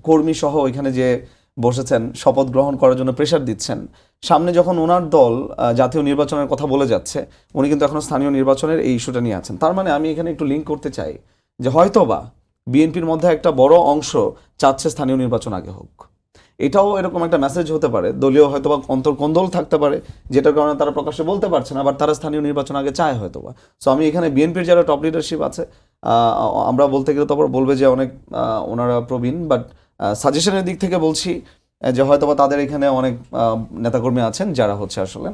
কর্মী সহ ওইখানে যে বসেছেন শপথ গ্রহণ করার জন্য প্রেশার দিচ্ছেন, সামনে যখন ওনার দল জাতীয় নির্বাচনের কথা বলে যাচ্ছে, উনি কিন্তু এখনো স্থানীয় নির্বাচনের এই ইস্যুটা নিয়ে আছেন। তার মানে আমি এখানে একটু লিঙ্ক করতে চাই যে হয়তোবা বিএনপির মধ্যে একটা বড় অংশ চাচ্ছে স্থানীয় নির্বাচন আগে হোক। এটাও এরকম একটা মেসেজ হতে পারে, দলীয় হয়তোবা অন্তর্কোন্দল থাকতে পারে, যেটার কারণে তারা প্রকাশ্যে বলতে পারছে না, আবার তারা স্থানীয় নির্বাচন আগে চায় হয়তোবা। সো আমি এখানে বিএনপির যারা টপ লিডারশিপ আছে, আমরা বলতে গেলে তারপর বলবে যে অনেক ওনারা প্রবীণ, বাট সাজেশনের দিক থেকে বলছি যে হয়তোবা তাদের এখানে অনেক নেতাকর্মী আছেন যারা হচ্ছে আসলে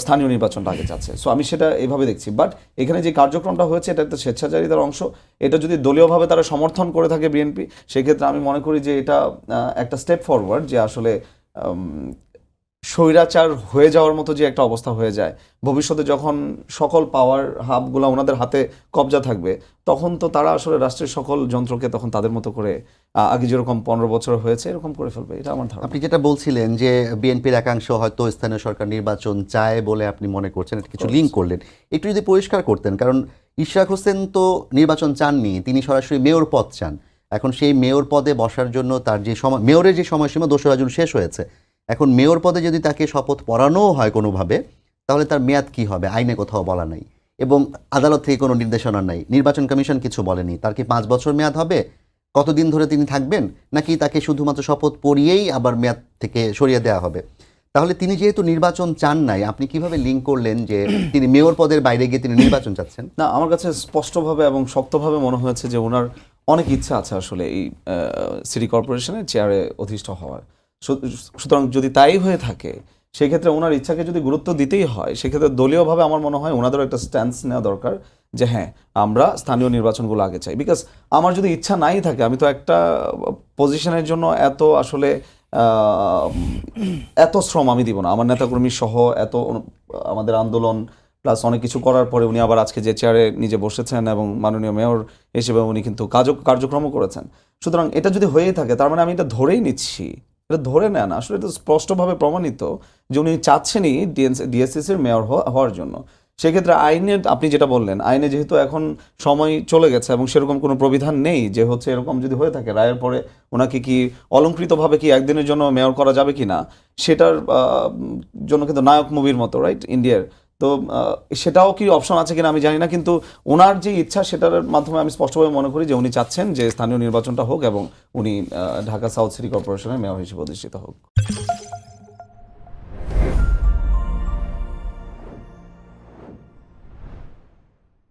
স্থানীয় নির্বাচনটা আগে চাচ্ছে। সো আমি সেটা এইভাবে দেখছি। বাট এখানে যে কার্যক্রমটা হয়েছে এটা একটা স্বেচ্ছাচারিতার অংশ। এটা যদি দলীয়ভাবে তারা সমর্থন করে থাকে বিএনপি, সেক্ষেত্রে আমি মনে করি যে এটা একটা স্টেপ ফরওয়ার্ড, যে আসলে স্বৈরাচার হয়ে যাওয়ার মতো যে একটা অবস্থা হয়ে যায়, ভবিষ্যতে যখন সকল পাওয়ার হাবগুলো ওনাদের হাতে কবজা থাকবে, তখন তো তারা আসলে রাষ্ট্রের সকল যন্ত্রকে তখন তাদের মতো করে আগে যেরকম 15 বছর হয়েছে এরকম করে ফেলবে, এটা আমার ধারণা। আপনি যেটা বলছিলেন যে বিএনপির একাংশ হয়তো স্থানীয় সরকার নির্বাচন চায় বলে আপনি মনে করছেন, এটা কিছু লিঙ্ক করলেন, একটু যদি পরিষ্কার করতেন। কারণ ইশরাক হোসেন তো নির্বাচন চাননি, তিনি সরাসরি মেয়র পদ চান। এখন সেই মেয়র পদে বসার জন্য তার যে সময়, মেয়রের যে সময়সীমা 2রা জুন শেষ হয়েছে, এখন মেয়র পদে যদি তাকে শপথ পড়ানোও হয় কোনোভাবে, তাহলে তার মেয়াদ কি হবে আইনে কোথাও বলা নাই, এবং আদালত থেকে কোনো নির্দেশনা নাই, নির্বাচন কমিশন কিছু বলেনি। তার কি 5 বছর মেয়াদ হবে, কতদিন ধরে তিনি থাকবেন, নাকি তাকে শুধুমাত্র শপথ পড়িয়েই আবার মেয়াদ থেকে সরিয়ে দেওয়া হবে? তাহলে তিনি যেহেতু নির্বাচন চান নাই, আপনি কিভাবে লিঙ্ক করলেন যে তিনি মেয়র পদের বাইরে গিয়ে তিনি নির্বাচন চাচ্ছেন? না, আমার কাছে স্পষ্টভাবে এবং শক্তভাবে মনে হয়েছে যে ওনার অনেক ইচ্ছা আছে আসলে এই সিটি কর্পোরেশনের চেয়ারে অধিষ্ঠ হওয়ার। সুতরাং যদি তাই হয়ে থাকে, সেক্ষেত্রে ওনার ইচ্ছাকে যদি গুরুত্ব দিতেই হয়, সেক্ষেত্রে দলীয়ভাবে আমার মনে হয় ওনাদেরও একটা স্ট্যান্স নেওয়া দরকার যে হ্যাঁ, আমরা স্থানীয় নির্বাচনগুলো আগে চাই। বিকজ আমার যদি ইচ্ছা নাই থাকে, আমি তো একটা পজিশনের জন্য এত আসলে এত শ্রম আমি দিব না। আমার নেতাকর্মী সহ এত আমাদের আন্দোলন প্লাস অনেক কিছু করার পরে উনি আবার আজকে যে চেয়ারে নিজে বসেছেন এবং মাননীয় মেয়র হিসেবে উনি কিন্তু কার্যক্রমও করেছেন। সুতরাং এটা যদি হয়েই থাকে, তার মানে আমি এটা ধরেই নিচ্ছি, এটা ধরে নেন আসলে এটা স্পষ্টভাবে প্রমাণিত যে উনি চাচ্ছেনই ডিএসসিসির মেয়র হওয়ার জন্য। সেক্ষেত্রে আইনে আপনি যেটা বললেন, আইনে যেহেতু এখন সময় চলে গেছে এবং সেরকম কোনো প্রবিধান নেই যে হচ্ছে এরকম যদি হয়ে থাকে রায়ের পরে ওনাকে কি অলঙ্কৃতভাবে কি একদিনের জন্য মেয়র করা যাবে কি না, সেটার জন্য কিন্তু নায়ক মুভির মতো রাইট ইন্ডিয়ার, তো সেটাও কি অপশন আছে কিনা আমি জানি না। কিন্তু ওনার যে ইচ্ছা সেটার মাধ্যমে আমি স্পষ্টভাবে মনে করি যে উনি চাচ্ছেন যে স্থানীয় নির্বাচনটা হোক এবং উনি ঢাকা সাউথ সিটি কর্পোরেশনের মেয়র হিসেবে অধিষ্ঠিত হোক।